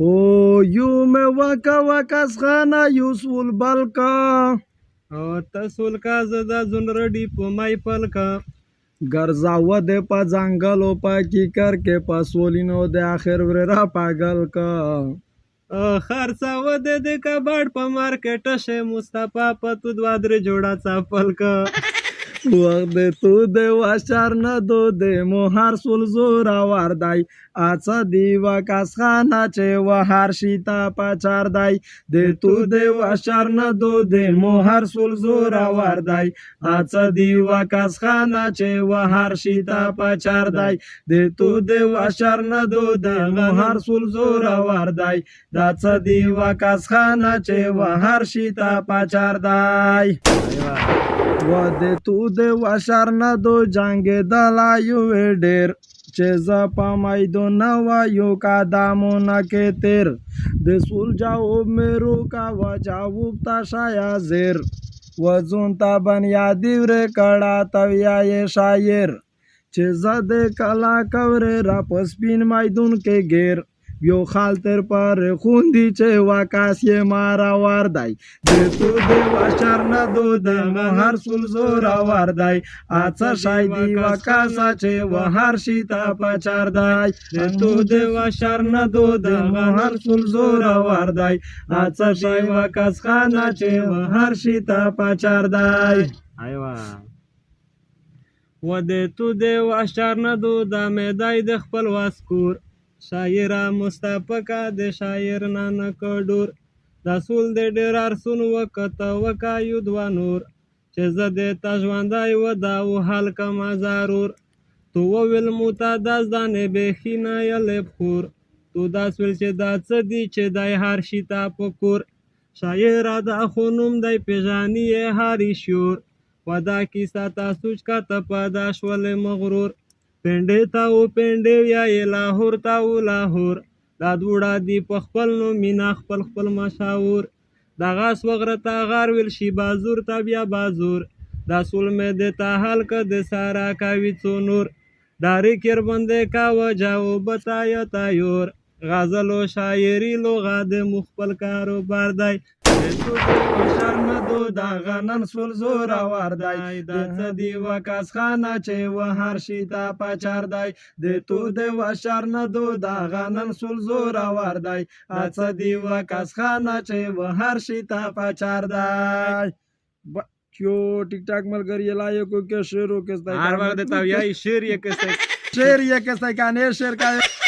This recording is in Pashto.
او یو مې وکه وکسخانه یوسول بلکه او تسول کا زدا زون رډی په مای پلکا ګرځاوه د په ځنګلو په کیکر کې په سولینو د آخر ور را پاگل کا خرڅاوه د کباړ په مارکیټ شه مصطفی په تو دوا درې جوړه چپل کا وقت د تو د واشر نه دو د موهر سول زورا وردای اڅه دی وکسخانه چې وهر شیتا پچار دی د تو د واشر نه دو د موهر سول زورا وردای اڅه دی وکسخانه چې وهر شیتا پچار دی د تو د واشر نه دو د موهر سول زورا وردای د اڅه دی وکسخانه چې وهر شیتا پچار دی و د تو د وشر نه دو جنگ دلایو ډیر چې ز په میدونه وایو قدمونه کې تیر د سول جواب مې کا و جواب تا شایا زیر و زون تا بنیادی ور کړه تویا شاعر چې ز د کلا کور را پسپین میدون کې غیر یو خال تر پر خوندی چې واکاس یې مارا وردای د تو د وشر نه دو د مهر سول زورا وردای اڅه شای دی واکاسا چې وهر شیتا پچار دی د تو د وشر نه دو د مهر سول زورا وردای اڅه شای واکاس خانه چې وهر شیتا پچار دی ایوا و د تو د واشر نه دو د میدای د خپل واسکور شاعره مصطفی کا د شاعر نانه کډور د سول د ډیر ارسون وکته وکایو دوا نور چې زه د تژوندای و دا او حال کما ضرور تو ویل متداز دانه بخینه یلب خور تو داس ول چې دا څه دی چې دای هر شي تا پکور شاعر دا خونم دای پیژانی هاری شور ودا کیسه تاسو کا ته پداش ول مغرور پنډه تا او پنډه یا لاهور تا او لاهور دا دوړه دی په خپل نو مینا خپل خپل مشاور دا غاس وغره تا غار ویل شي بازور تا بیا بازور دا سول مې د تا حال ک د سارا کاوی څو نور داری کر بنده کا وجاو بتایا تایور غزل و شاعری لغه د مخبل کاروبار دی تو شر نه دو دا غنن سول زور وردای د څه دی وکاس خانه چې وهر شیتا پچار دی د تو د وشر نه دو دا غنن سول زور وردای څه دی وکاس خانه چې وهر شیتا پچار دی کیو ټیک ټاک ملګری لایکو کې شعر او کې هر وخت ته یای شعر یې کې شعر یې کې څنګه نه شعر کا